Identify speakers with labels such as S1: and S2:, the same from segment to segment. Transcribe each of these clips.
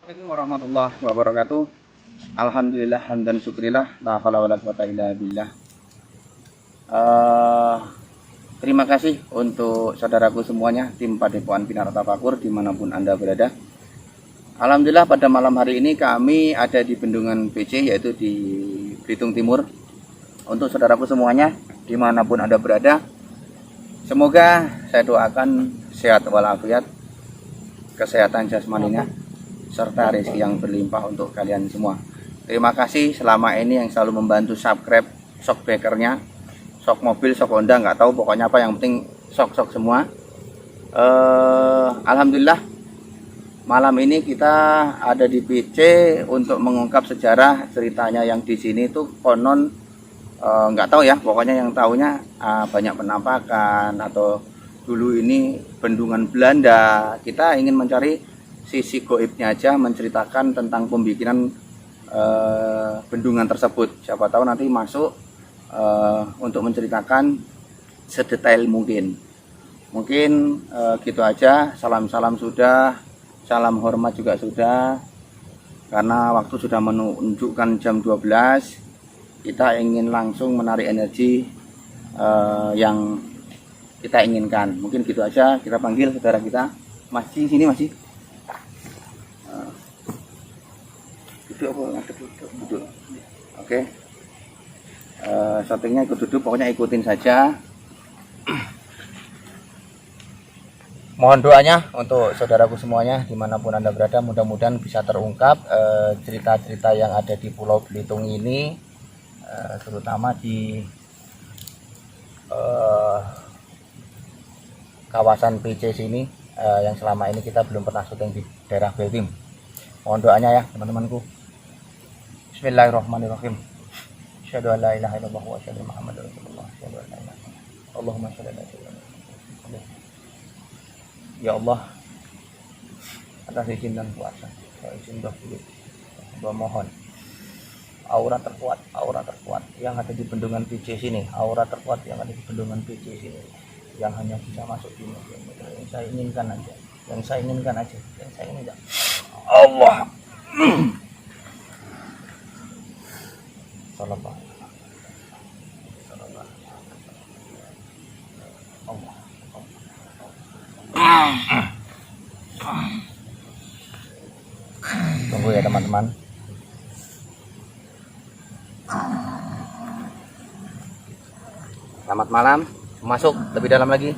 S1: Assalamualaikum warahmatullahi wabarakatuh. Alhamdulillah hamdan syukrillah la haula wala quwata illa billah. Eh, Terima kasih untuk saudaraku semuanya tim Padepokan Pinar Tafakur dimanapun Anda berada. Alhamdulillah pada malam hari ini kami ada di Bendungan BC, yaitu di Belitung Timur. Untuk saudaraku semuanya dimanapun Anda berada, semoga saya doakan sehat walafiat, kesehatan jasmaninya, serta rezeki yang berlimpah untuk kalian semua. Terima kasih selama ini yang selalu membantu subscribe shockbreakernya, shock mobil, shock Honda, nggak tahu pokoknya apa, yang penting shock semua. Alhamdulillah malam ini kita ada di PC untuk mengungkap sejarah ceritanya yang di sini tuh konon nggak tahu ya, pokoknya yang tahunya banyak penampakan atau dulu ini bendungan Belanda. Kita ingin mencari sisi goibnya aja, menceritakan tentang pembikinan bendungan tersebut. Siapa tahu nanti masuk untuk menceritakan sedetail mungkin. Mungkin gitu aja. Salam-salam sudah, salam hormat juga sudah. Karena waktu sudah menunjukkan jam 12, kita ingin langsung menarik energi yang kita inginkan. Mungkin gitu aja. Kita panggil saudara kita. Masih sini masih. Duduk apa? Duduk. Oke. Settingnya ikut duduk, pokoknya ikutin saja. Mohon doanya untuk saudaraku semuanya dimanapun Anda berada, mudah-mudahan bisa terungkap cerita-cerita yang ada di Pulau Belitung ini, terutama di kawasan PC sini, yang selama ini kita belum pernah syuting di daerah Beltim. Mohon doanya ya teman-temanku. Bismillahirrahmanirrahim. Asyhadu an la ilaha illallah wa asyhadu anna Muhammadar Rasulullah. Asyhadu an la ilaha illallah. Allahumma shalli ala sayyidina Muhammad. Ya Allah, atas izin dan kuasa, izin dahulu, mohon aura terkuat yang ada di bendungan PC sini, aura terkuat yang ada di bendungan PC sini, yang hanya bisa masuk di yang saya inginkan aja, yang saya inginkan Allah. Sallallahu Allah. Tunggu ya teman-teman. Selamat malam. Masuk lebih dalam lagi.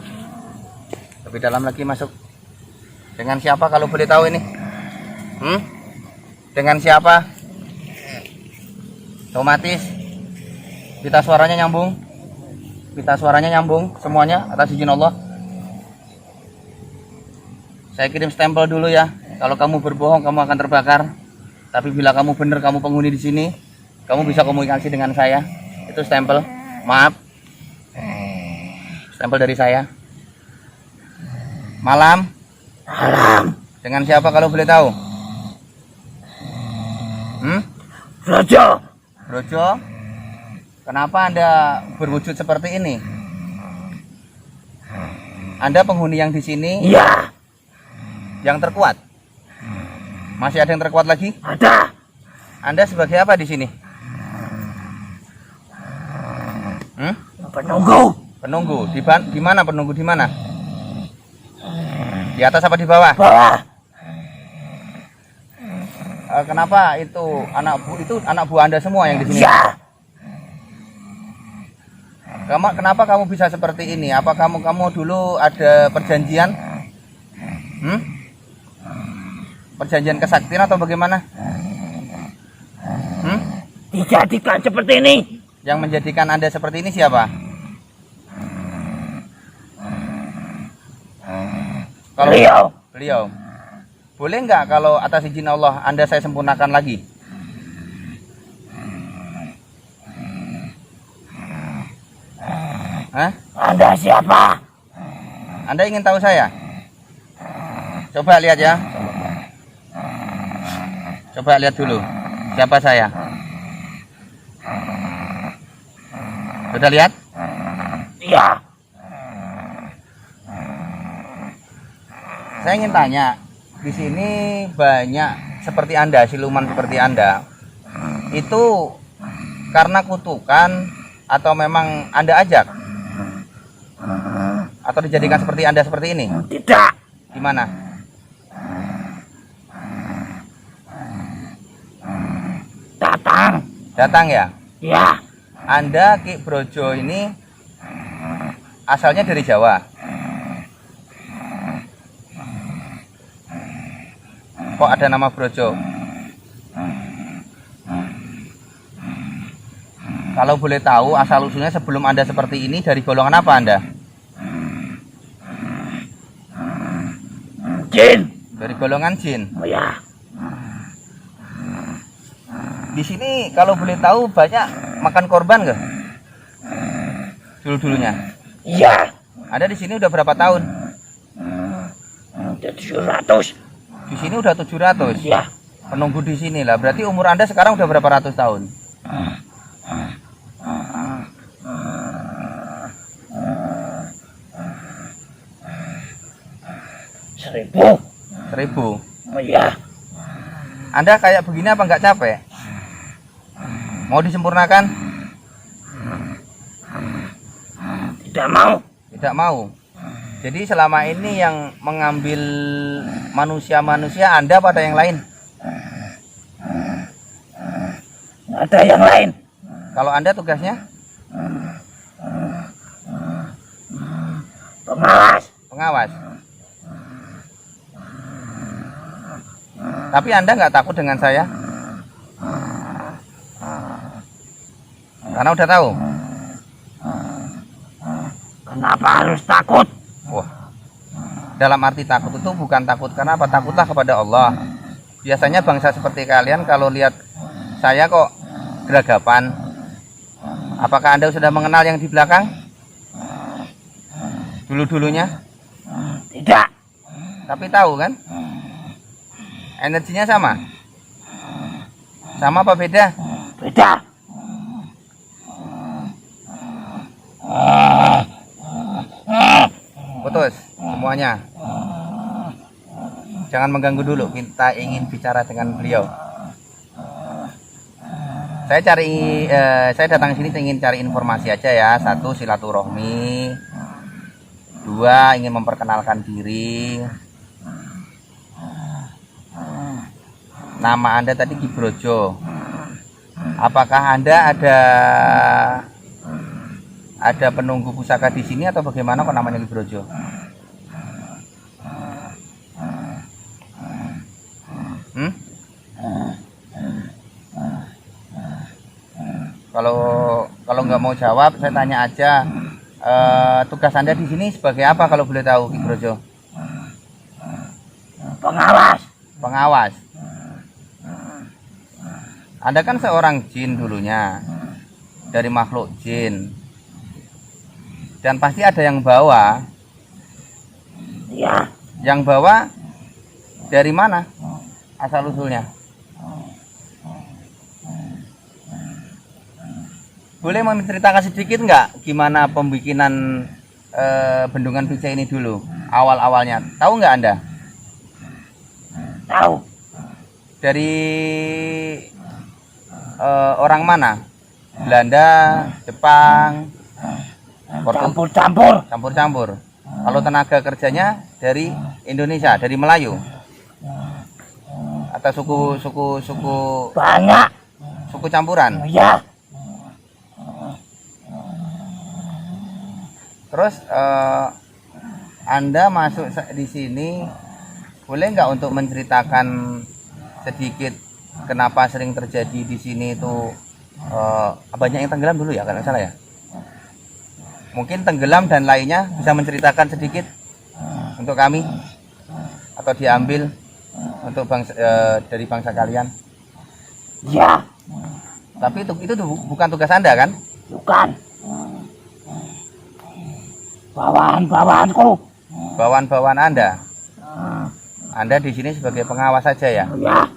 S1: Lebih dalam lagi masuk. Dengan siapa kalau boleh tahu ini? Dengan siapa? Otomatis pita suaranya nyambung. Pita suaranya nyambung semuanya atas izin Allah. Saya kirim stempel dulu ya. Kalau kamu berbohong kamu akan terbakar. Tapi bila kamu benar, kamu penghuni di sini, kamu bisa komunikasi dengan saya. Itu stempel. Maaf. Stempel dari saya. Malam. Dengan siapa kalau boleh tahu? Brojo. Kenapa Anda berwujud seperti ini? Anda penghuni yang di sini?
S2: Iya.
S1: Yang terkuat? Masih ada yang terkuat lagi?
S2: Ada.
S1: Anda sebagai apa di sini?
S2: Penunggu.
S1: Penunggu. Di mana penunggu, di mana? Di atas apa di bawah?
S2: Bawah.
S1: Kenapa itu anak buah Anda semua yang di sini?
S2: Iya.
S1: Kenapa kamu bisa seperti ini? Apa kamu dulu ada perjanjian? Perjanjian kesaktian atau bagaimana?
S2: Dijadikan seperti ini.
S1: Yang menjadikan Anda seperti ini siapa? Beliau. Boleh nggak kalau atas izin Allah Anda saya sempurnakan lagi?
S2: Anda siapa?
S1: Anda ingin tahu saya? Coba lihat ya. Coba lihat dulu siapa saya. Sudah lihat?
S2: Iya.
S1: Saya ingin tanya, di sini banyak seperti Anda, siluman seperti Anda, itu karena kutukan atau memang Anda ajak? Atau dijadikan seperti Anda seperti ini?
S2: Tidak.
S1: Gimana?
S2: Datang.
S1: Datang ya?
S2: Ya.
S1: Anda Ki Brojo ini asalnya dari Jawa. Kok ada nama Brojo? Kalau boleh tahu asal usulnya sebelum Anda seperti ini dari golongan apa Anda?
S2: Jin.
S1: Dari golongan jin.
S2: Oh ya.
S1: Di sini kalau boleh tahu banyak makan korban nggak? Dulu-dulunya.
S2: Iya.
S1: Ada di sini udah berapa tahun?
S2: Udah 700.
S1: Di sini udah 700.
S2: Ya.
S1: Penunggu di sini lah. Berarti umur Anda sekarang udah berapa ratus tahun?
S2: 1000.
S1: 1000.
S2: Oh ya.
S1: Anda kayak begini apa nggak capek? Mau disempurnakan?
S2: Tidak mau.
S1: Tidak mau. Jadi selama ini yang mengambil manusia-manusia Anda pada yang lain?
S2: Ada yang lain.
S1: Kalau Anda tugasnya?
S2: Pengawas.
S1: Pengawas. Tapi Anda nggak takut dengan saya? Karena udah tahu.
S2: Kenapa harus takut?
S1: Wah. Dalam arti takut itu bukan takut karena apa? Takutlah kepada Allah. Biasanya bangsa seperti kalian kalau lihat saya kok geragapan. Apakah Anda sudah mengenal yang di belakang? Dulu-dulunya?
S2: Tidak.
S1: Tapi tahu kan? Energinya sama? Sama apa beda?
S2: Beda.
S1: Putus semuanya. Jangan mengganggu dulu, kita ingin bicara dengan beliau. Saya datang ke sini ingin cari informasi aja ya. 1, silaturahmi. 2, ingin memperkenalkan diri. Nama Anda tadi Ki Brojo. Apakah Anda ada penunggu pusaka di sini atau bagaimana kok namanya Ki Brojo? Kalau nggak mau jawab, saya tanya aja. Tugas Anda di sini sebagai apa kalau boleh tahu, Ki Brojo?
S2: Pengawas.
S1: Pengawas. Anda kan seorang jin dulunya, dari makhluk jin, dan pasti ada yang bawa.
S2: Ya.
S1: Yang bawa dari mana asal usulnya? Boleh menceritakan sedikit nggak gimana pembikinan bendungan Pice ini dulu, awal-awalnya? Tahu nggak Anda?
S2: Tahu.
S1: Dari orang mana? Belanda, Jepang,
S2: Campur-campur.
S1: campur-campur. Kalau tenaga kerjanya dari Indonesia, dari Melayu, atau suku
S2: Banyak.
S1: campuran.
S2: Ya.
S1: Terus Anda masuk di sini, boleh nggak untuk menceritakan sedikit kenapa sering terjadi di sini itu banyak yang tenggelam dulu ya, kalau nggak salah ya? Mungkin tenggelam dan lainnya bisa menceritakan sedikit untuk kami, atau diambil untuk dari bangsa kalian.
S2: Ya.
S1: Tapi itu bukan tugas Anda kan?
S2: Bukan. Bawahan-bawahanku.
S1: Bawaan-bawaan Anda. Anda di sini sebagai pengawas saja ya?
S2: Ya.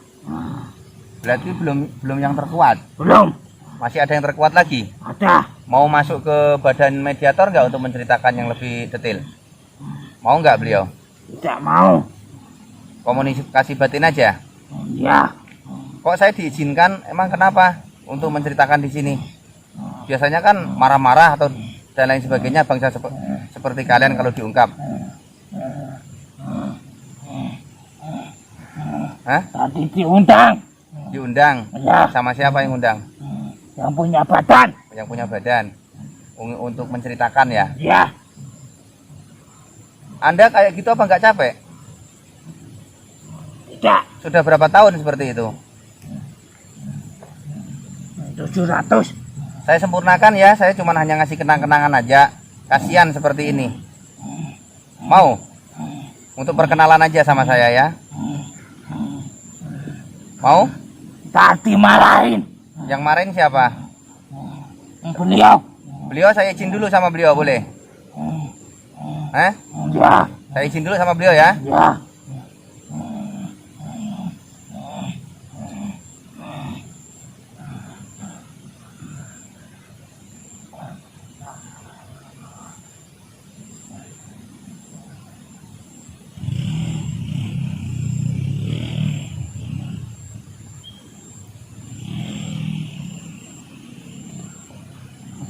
S1: Berarti belum yang terkuat.
S2: Belum.
S1: Masih ada yang terkuat lagi.
S2: Ada.
S1: Mau masuk ke badan mediator nggak untuk menceritakan yang lebih detail? Mau nggak beliau?
S2: Tidak mau.
S1: Komunikasi batin aja.
S2: Ya.
S1: Kok saya diizinkan? Emang kenapa untuk menceritakan di sini? Biasanya kan marah-marah atau dan lain sebagainya bangsa seperti kalian kalau diungkap. Hah?
S2: Tadi diundang.
S1: Diundang?
S2: Ya.
S1: Sama siapa yang undang?
S2: Yang punya badan.
S1: Yang punya badan. Untuk menceritakan ya?
S2: Ya.
S1: Anda kayak gitu apa nggak capek?
S2: Tidak.
S1: Sudah berapa tahun seperti itu?
S2: 700.
S1: Saya sempurnakan ya, saya cuma hanya ngasih kenang-kenangan aja. Kasihan seperti ini. Mau? Untuk perkenalan aja sama saya ya. Mau?
S2: Tadi marahin.
S1: Yang marahin siapa?
S2: Beliau.
S1: Beliau saya izin dulu sama beliau boleh? Hah?
S2: Ya.
S1: Saya izin dulu sama beliau ya.
S2: Ya.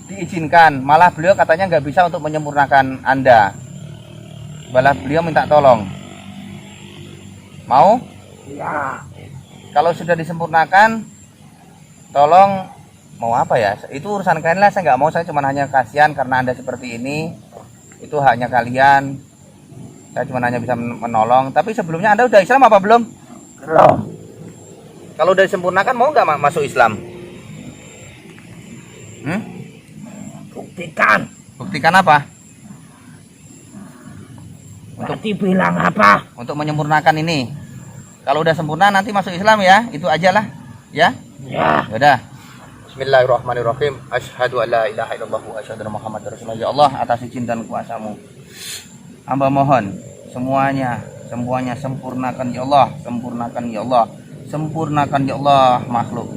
S1: Diizinkan, malah beliau katanya nggak bisa untuk menyempurnakan Anda. Malah beliau minta tolong. Mau?
S2: Ya.
S1: Kalau sudah disempurnakan, tolong mau apa ya? Itu urusan kalian lah. Saya nggak mau. Saya cuma hanya kasihan karena Anda seperti ini. Itu haknya kalian. Saya cuma hanya bisa menolong. Tapi sebelumnya Anda udah Islam apa belum?
S2: Belum.
S1: Kalau udah disempurnakan mau nggak masuk Islam?
S2: Buktikan.
S1: Buktikan apa?
S2: Tadi bilang apa?
S1: Untuk menyempurnakan ini. Kalau udah sempurna nanti masuk Islam ya. Itu aja lah. Ya.
S2: Ya.
S1: Udah. Bismillahirrahmanirrahim. Asyhadu an la ilaha illallah wa asyhadu anna Muhammadar Rasulullah. Ya Allah, atas izin dan kuasamu, hamba mohon semuanya sempurnakan ya Allah, sempurnakan ya Allah, sempurnakan ya Allah makhluk.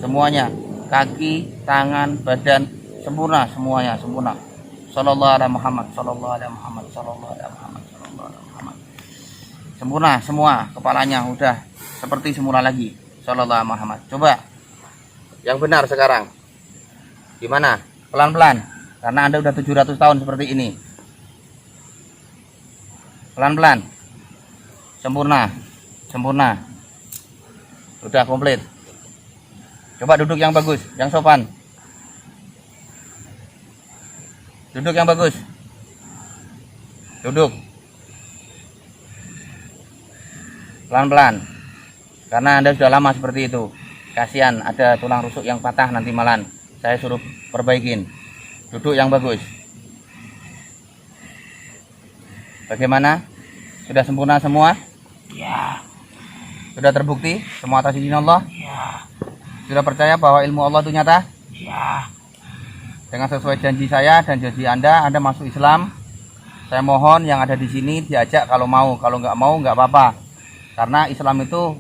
S1: Semuanya, kaki, tangan, badan sempurna, semuanya sempurna. Sallallahu alaihi Muhammad, sallallahu alaihi Muhammad, sallallahu alaihi Muhammad, sallallahu alaihi Muhammad. Sempurna semua, kepalanya udah seperti semula lagi. Sallallahu alaihi Muhammad. Coba yang benar sekarang. Gimana? Pelan-pelan. Karena Anda udah 700 tahun seperti ini. Pelan-pelan. Sempurna. Sempurna. Udah komplit. Coba duduk yang bagus, yang sopan. Duduk yang bagus. Duduk. Pelan-pelan. Karena Anda sudah lama seperti itu. Kasihan ada tulang rusuk yang patah nanti malam. Saya suruh perbaikin. Duduk yang bagus. Bagaimana? Sudah sempurna semua?
S2: Ya.
S1: Sudah terbukti semua atas izin Allah?
S2: Ya.
S1: Sudah percaya bahwa ilmu Allah itu nyata?
S2: Ya.
S1: Dengan sesuai janji saya dan janji Anda masuk Islam. Saya mohon yang ada di sini diajak kalau mau. Kalau nggak mau nggak apa-apa. Karena Islam itu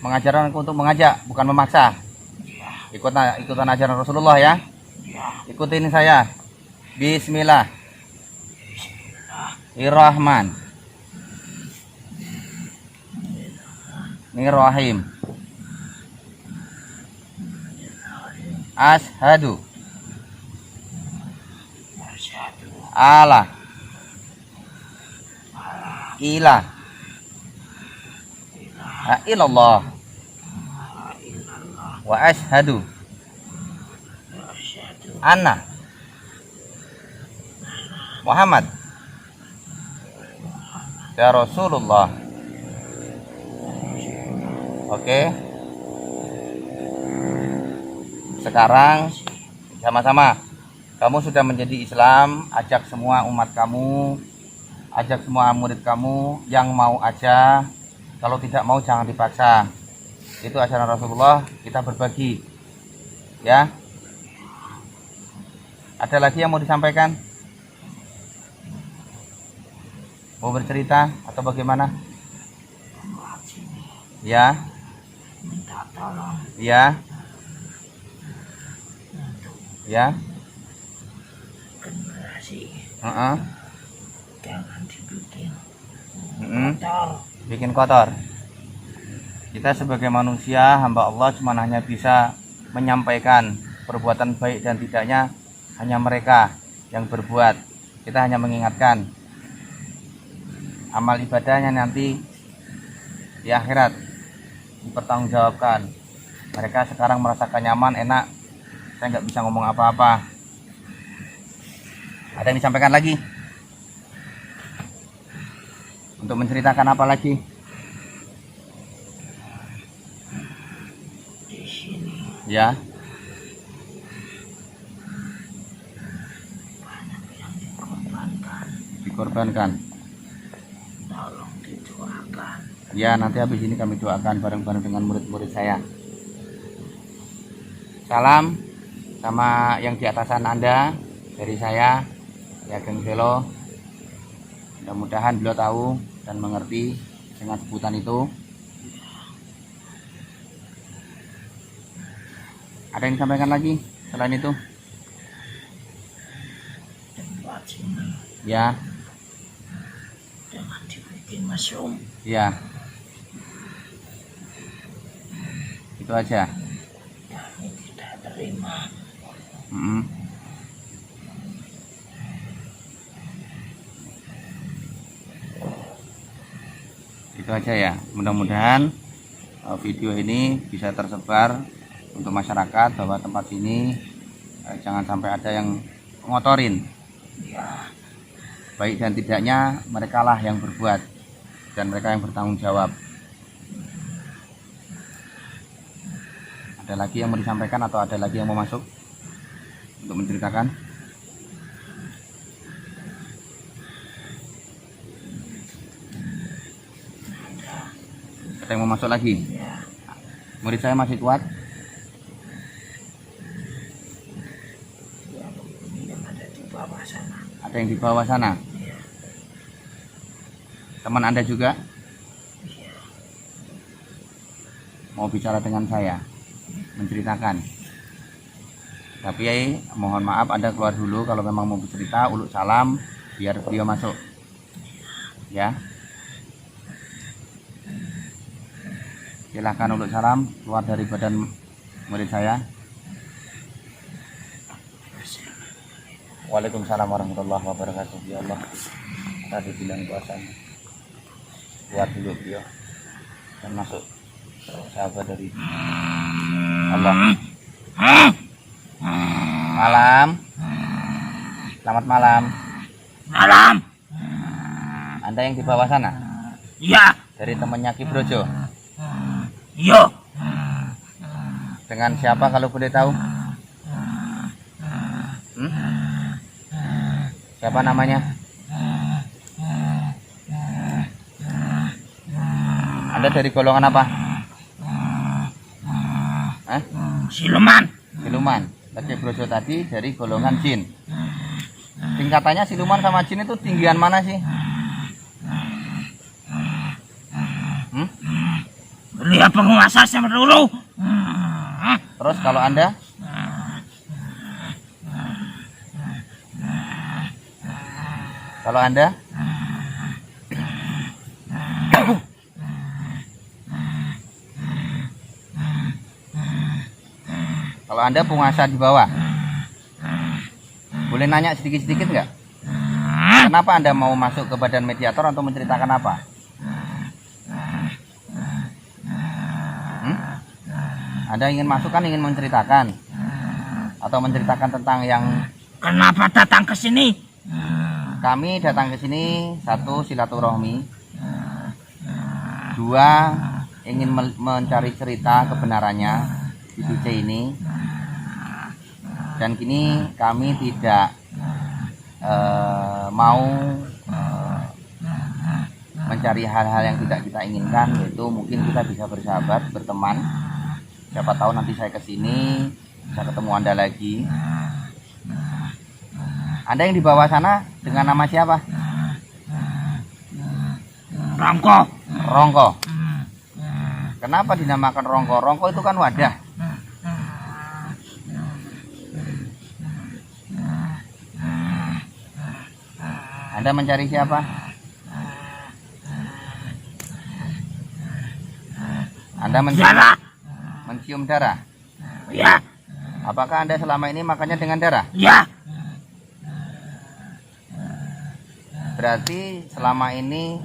S1: mengajarkan untuk mengajak, bukan memaksa. Ikutan ajaran Rasulullah ya. Ikutin saya. Bismillahirrahmanirrahim. Ashadu ala ilah ilallah wa ashadu anna Muhammad ya Rasulullah. Oke. Sekarang sama-sama kamu sudah menjadi Islam, ajak semua umat kamu, ajak semua murid kamu, yang mau aja. Kalau tidak mau jangan dipaksa. Itu ajaran Rasulullah, kita berbagi. Ya. Ada lagi yang mau disampaikan? Mau bercerita atau bagaimana? Ya.
S2: Minta tolong.
S1: Ya. Ya.
S2: Generasi.
S1: Jangan
S2: dibikin
S1: kotor. Bikin kotor. Kita sebagai manusia, hamba Allah cuma hanya bisa menyampaikan perbuatan baik dan tidaknya hanya mereka yang berbuat. Kita hanya mengingatkan. Amal ibadahnya nanti di akhirat dipertanggungjawabkan. Mereka sekarang merasakan nyaman, enak. Saya nggak bisa ngomong apa-apa. Ada yang disampaikan lagi? Untuk menceritakan apa lagi?
S2: Di sini
S1: Ya,
S2: banyak yang dikorbankan.
S1: dikorbankan.
S2: Tolong didoakan.
S1: Ya, nanti habis ini kami doakan bareng-bareng dengan murid-murid saya. Salam sama yang di atasan Anda dari saya, ya Geng Velo. Mudah-mudahan beliau tahu dan mengerti dengan sebutan itu. Ada yang disampaikan lagi selain itu?
S2: Tempat sini
S1: Ya,
S2: dengan dibikin mesum.
S1: ya. Itu aja.
S2: Kami tidak terima.
S1: Mm-mm. Itu aja ya. Mudah-mudahan video ini bisa tersebar untuk masyarakat bahwa tempat ini jangan sampai ada yang ngotorin.
S2: Ya,
S1: Baik dan tidaknya mereka lah yang berbuat dan mereka yang bertanggung jawab. Ada lagi yang mau disampaikan atau ada lagi yang mau masuk untuk menceritakan? Ada yang mau masuk lagi?
S2: ya,
S1: Murid saya masih kuat?
S2: yang ada di bawah sana.
S1: Ada yang di bawah sana?
S2: Ya,
S1: Teman Anda juga
S2: ya,
S1: mau bicara dengan saya, menceritakan. Tapi mohon maaf Anda keluar dulu kalau memang mau bercerita, uluk salam biar beliau masuk. Ya. Silahkan uluk salam keluar dari badan murid saya. Waalaikumsalam warahmatullahi wabarakatuh. Ya Allah, tadi bilang puasanya keluar dulu beliau dan masuk sahabat dari Allah. Malam, selamat malam.
S2: malam.
S1: Anda yang di bawah sana
S2: Ya,
S1: dari temannya Ki Brojo.
S2: yo,
S1: Dengan siapa kalau boleh tahu? Hmm? Siapa namanya? Anda dari golongan apa? Hah?
S2: siluman.
S1: Siluman. Tadi Brojo tadi dari golongan jin. Tingkatannya siluman sama jin itu tinggian mana sih? Hmm?
S2: Lihat penguasa sama dulu.
S1: Terus kalau Anda? Kalau Anda? Kalau Anda penguasa di bawah, boleh nanya sedikit-sedikit nggak? Kenapa Anda mau masuk ke badan mediator atau menceritakan apa? Hmm? Anda ingin masuk kan ingin menceritakan? Atau menceritakan tentang yang
S2: Kenapa datang ke sini?
S1: kami datang ke sini, satu silaturahmi, dua ingin mencari cerita kebenarannya di BC ini, dan kini kami tidak mau mencari hal-hal yang tidak kita inginkan, yaitu mungkin kita bisa bersahabat, berteman. Siapa tahu nanti saya kesini bisa ketemu Anda lagi. Anda yang di bawah sana dengan nama siapa?
S2: Rongko.
S1: Rongko. Kenapa dinamakan Rongko? Rongko itu kan wadah. Anda mencari siapa? Anda
S2: Darah.
S1: mencium darah.
S2: Ya.
S1: Apakah Anda selama ini makannya dengan darah?
S2: Ya.
S1: Berarti selama ini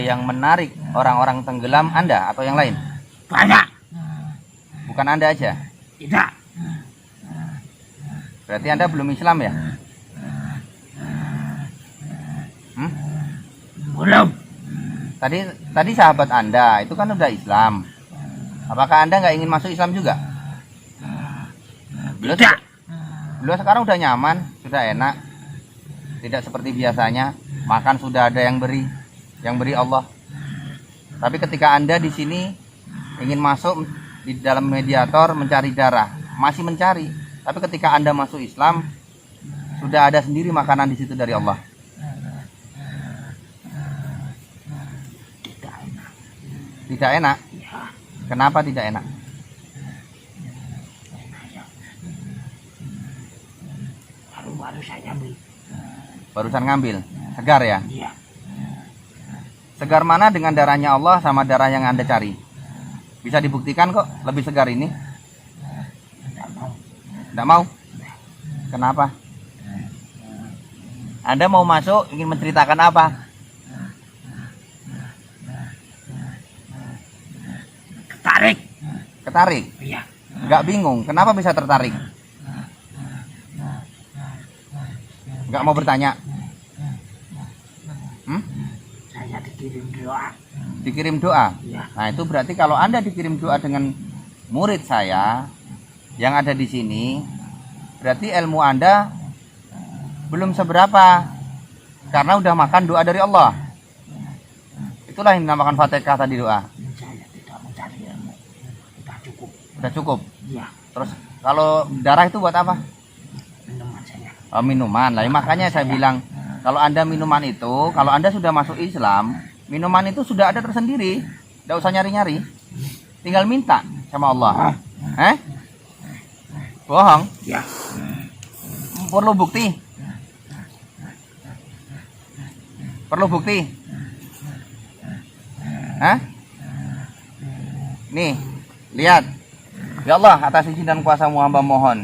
S1: yang menarik orang-orang tenggelam Anda atau yang lain?
S2: Banyak.
S1: Bukan Anda aja.
S2: Tidak.
S1: Berarti Anda belum Islam ya?
S2: Belum.
S1: Tadi sahabat Anda itu kan udah Islam. Apakah Anda nggak ingin masuk Islam juga?
S2: Tidak.
S1: Beliau sekarang udah nyaman, sudah enak. Tidak seperti biasanya, makan sudah ada yang beri Allah. Tapi ketika Anda di sini ingin masuk di dalam mediator mencari darah, masih mencari. Tapi ketika Anda masuk Islam, sudah ada sendiri makanan di situ dari Allah. Tidak enak. Kenapa tidak enak?
S2: Baru saja beli.
S1: Barusan ngambil. Segar ya?
S2: Iya.
S1: Segar mana dengan darahnya Allah sama darah yang Anda cari? Bisa dibuktikan kok lebih segar ini?
S2: Tidak mau.
S1: Tidak mau? Kenapa? Anda mau masuk ingin menceritakan apa?
S2: Ketarik.
S1: Ketarik?
S2: Iya.
S1: Nggak bingung, kenapa bisa tertarik? Nggak mau bertanya?
S2: Saya dikirim doa.
S1: Dikirim doa?
S2: Iya.
S1: Nah itu berarti kalau Anda dikirim doa dengan murid saya yang ada di sini, berarti ilmu Anda belum seberapa karena udah makan doa dari Allah. Itulah yang dinamakan Fatihah tadi doa.
S2: Saya tidak mencari ilmu. Sudah cukup.
S1: Udah cukup.
S2: Iya.
S1: Terus kalau darah itu buat apa?
S2: Minuman saya.
S1: Oh, minuman. Lah makanya saya bilang kalau Anda minuman itu, kalau Anda sudah masuk Islam, minuman itu sudah ada tersendiri. Tidak usah nyari-nyari. Tinggal minta sama Allah. Bohong?
S2: Ya.
S1: Perlu bukti? Perlu bukti? Nih, lihat. Ya Allah, atas izin dan kuasa-Mu hamba mohon,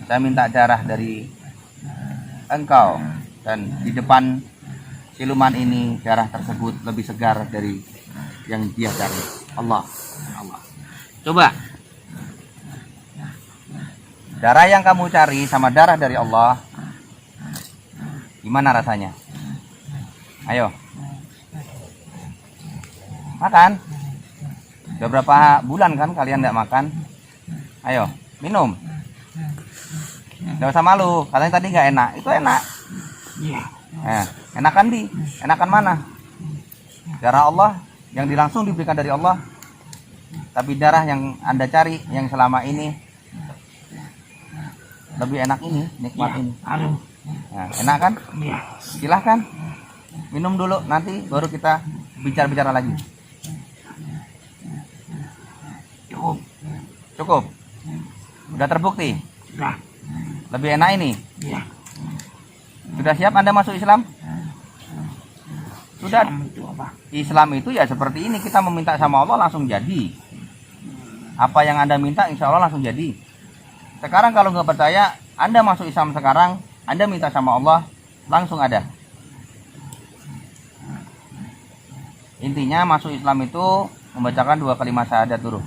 S1: saya minta darah dari Engkau, dan di depan siluman ini darah tersebut lebih segar dari yang dia cari. Allah. Coba. Darah yang kamu cari sama darah dari Allah, gimana rasanya? Ayo. Makan. Udah berapa bulan kan kalian tidak makan? Ayo, minum. Gak usah malu, katanya tadi nggak enak. Itu enak.
S2: Iya.
S1: Enakan enakan mana? Darah Allah yang langsung diberikan dari Allah. Tapi darah yang Anda cari yang selama ini lebih enak ini, nikmat ini.
S2: Aduh.
S1: Nah, enak kan?
S2: Iya.
S1: Silahkan minum dulu, nanti baru kita bicara-bicara lagi.
S2: Cukup.
S1: Cukup. Udah terbukti.
S2: Sudah.
S1: Lebih enak ini.
S2: Iya.
S1: Sudah siap Anda masuk Islam? Sudah.
S2: Islam itu apa?
S1: Islam itu ya seperti ini, kita meminta sama Allah langsung jadi. Apa yang Anda minta insya Allah langsung jadi. Sekarang kalau nggak percaya, Anda masuk Islam sekarang, Anda minta sama Allah langsung ada. Intinya masuk Islam itu membacakan 2 kalimat syahadat dulu.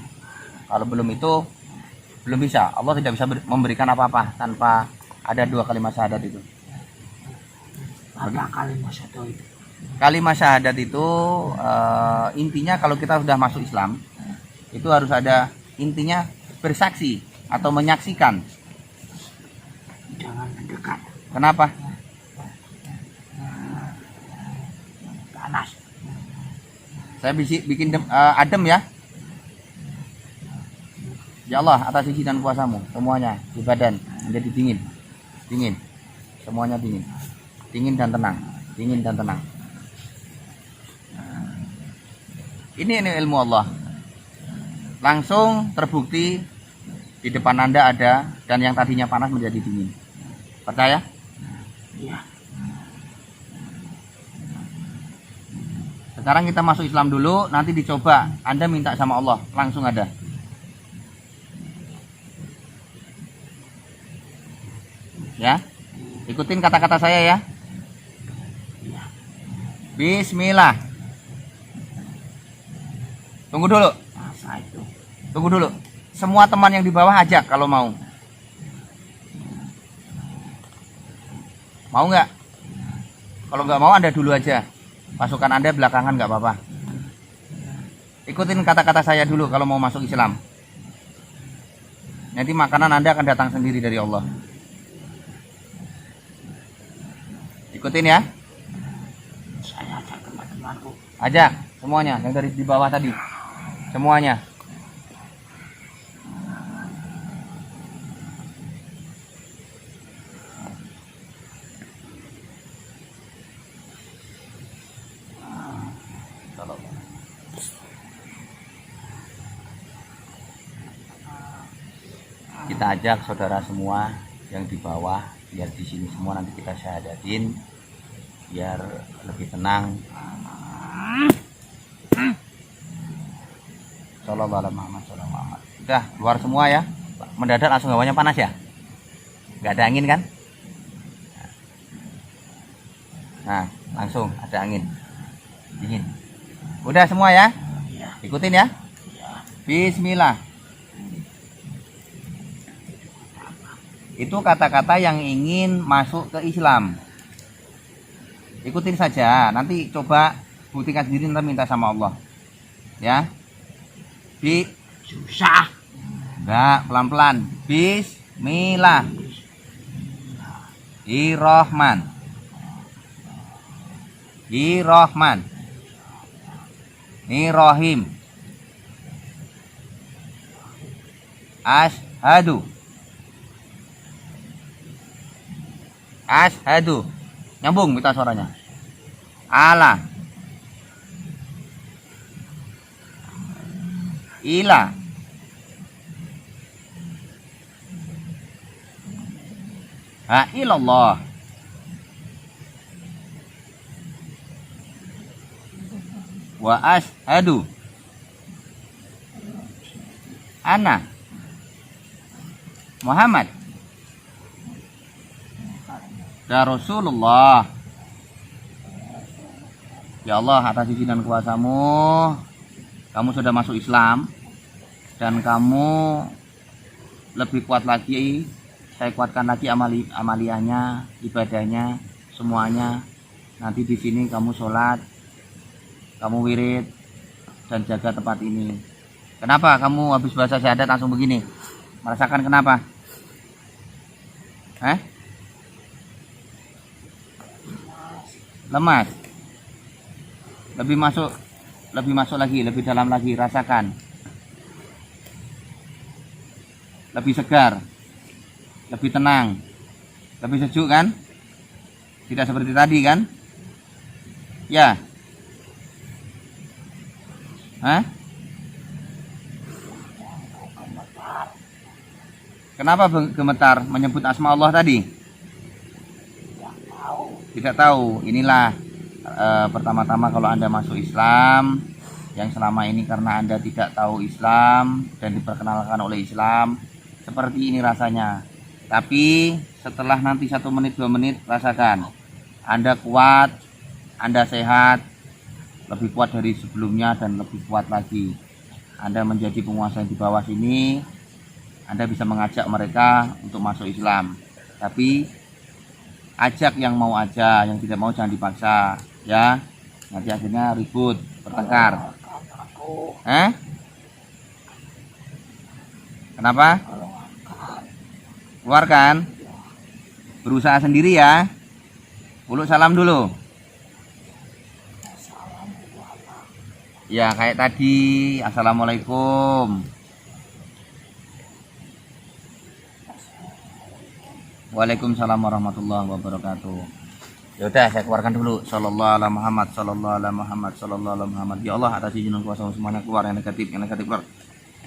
S1: Kalau belum itu belum bisa. Allah tidak bisa memberikan apa-apa tanpa ada 2 kalimat syahadat itu.
S2: Apa kalimat satu itu?
S1: Kalimat syahadat itu intinya kalau kita sudah masuk Islam itu harus ada intinya bersaksi atau menyaksikan.
S2: Jangan mendekat.
S1: Kenapa?
S2: Panas.
S1: Saya bikin adem ya. Ya Allah, atas izin dan kuasa-Mu semuanya di badan menjadi dingin, semuanya dingin dan tenang, Ini ilmu Allah. Langsung terbukti di depan Anda ada, dan yang tadinya panas menjadi dingin. Percaya?
S2: Iya.
S1: Sekarang kita masuk Islam dulu, nanti dicoba. Anda minta sama Allah, langsung ada. Ya, ikutin kata-kata saya ya. Bismillah. Tunggu dulu.
S2: Masa itu.
S1: Tunggu dulu. Semua teman yang di bawah ajak kalau mau. Mau nggak? Kalau nggak mau Anda dulu aja. Pasukan Anda belakangan nggak apa-apa. Ikutin kata-kata saya dulu kalau mau masuk Islam. Nanti makanan Anda akan datang sendiri dari Allah. Ikutin ya.
S2: Saya ajak teman-temanku.
S1: Ajak semuanya yang dari di bawah tadi. Semuanya. Kita ajak saudara semua yang di bawah, biar di sini semua nanti kita syahadatin, biar lebih tenang. Sallallahu alaihi Muhammad, sallallahu alaihi Muhammad. Udah keluar semua ya. Mendadak langsung hawanya panas ya. Nggak ada angin kan? Nah, langsung ada angin. Dingin. Udah semua ya? Ikutin ya. Bismillah. Itu kata-kata yang ingin masuk ke Islam. Ikutin saja. Nanti coba buktikan sendiri, nanti minta sama Allah. Ya.
S2: Susah.
S1: Enggak, pelan-pelan. Bismillah. Irrahman. Irrahman. Irrahim. Ashadu. Ashadu. Nyambung minta suaranya. Allah. Ilah. Ha ilallah. Wa ashadu ana Muhammad ya Rasulullah. Ya Allah, atas izin dan kuasa-Mu, kamu sudah masuk Islam dan kamu lebih kuat lagi. Saya kuatkan lagi amaliyahnya, ibadahnya, semuanya. Nanti di sini kamu sholat, kamu wirid, dan jaga tempat ini. Kenapa kamu habis bahasa syahadat langsung begini? Merasakan kenapa? Lemas. Lebih masuk lagi, lebih dalam lagi, rasakan. Lebih segar, lebih tenang, lebih sejuk kan? Tidak seperti tadi kan? Ya. Kenapa gemetar menyebut asma Allah tadi? Tidak tahu. Inilah pertama-tama kalau Anda masuk Islam, yang selama ini karena Anda tidak tahu Islam dan diperkenalkan oleh Islam, seperti ini rasanya. Tapi setelah nanti 1 menit 2 menit rasakan Anda kuat, Anda sehat, lebih kuat dari sebelumnya dan lebih kuat lagi. Anda menjadi penguasa di bawah sini, Anda bisa mengajak mereka untuk masuk Islam. Tapi ajak yang mau aja, yang tidak mau jangan dipaksa, ya. Nanti akhirnya ribut, bertengkar. Kenapa? Keluarkan. Berusaha sendiri ya. Uluk salam dulu. Ya kayak tadi. Assalamualaikum. Waalaikumsalam warahmatullahi wabarakatuh. Yaudah saya keluarkan dulu. Sallallahu alaihi Muhammad, sallallahu alaihi Muhammad, sallallahu alaihi Muhammad. Ya Allah, atas izin dan kuasa semuanya keluar, yang negatif keluar.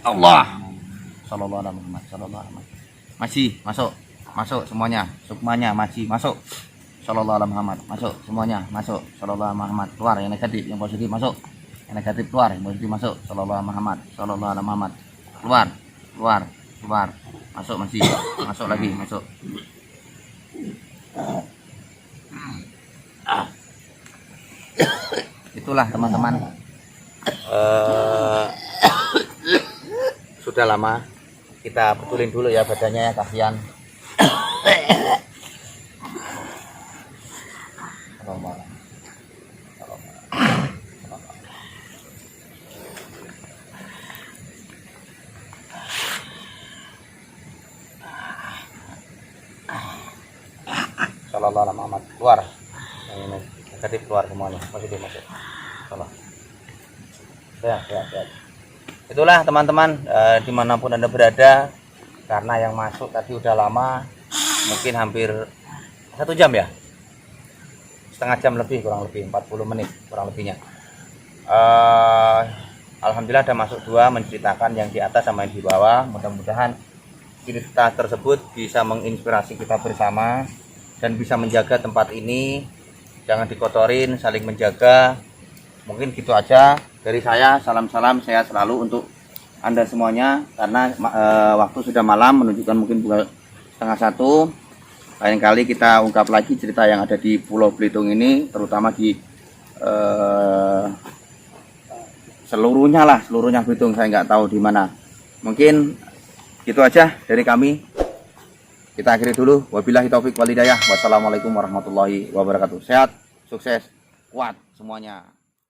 S1: Allah. Sallallahu alaihi Muhammad, sallallahu alaihi Muhammad. Masih masuk semuanya, sukmanya masih masuk. sallallahu alaihi Muhammad. Masuk semuanya, masuk sallallahu alaihi Muhammad. Keluar yang negatif, yang positif masuk. Yang negatif keluar, yang positif masuk sallallahu alaihi Muhammad. Sallallahu alaihi Muhammad. Keluar, keluar, keluar. Masuk masih, masuk lagi, masuk. Itulah teman-teman. Sudah lama kita betulin dulu ya badannya ya, kasihan. Sallallahu alaihi Muhammad. Keluar yang ini negatif, keluar semuanya, positif masuk. Salah. Ya. Itulah teman-teman, dimanapun Anda berada, karena yang masuk tadi udah lama, mungkin hampir 1 jam ya, setengah jam lebih, kurang lebih 40 menit kurang lebihnya. Alhamdulillah ada masuk 2 menceritakan yang di atas sama yang di bawah. Mudah-mudahan cerita tersebut bisa menginspirasi kita bersama dan bisa menjaga tempat ini, jangan dikotorin, saling menjaga. Mungkin gitu aja dari saya. Salam-salam saya selalu untuk Anda semuanya, karena waktu sudah malam, menunjukkan mungkin pukul 12:30. Lain kali kita ungkap lagi cerita yang ada di Pulau Belitung ini, terutama di seluruhnya Belitung, saya nggak tahu di mana. Mungkin gitu aja dari kami. Kita akhiri dulu. Wabillahi taufik wal hidayah. Wassalamualaikum warahmatullahi wabarakatuh. Sehat, sukses, kuat semuanya.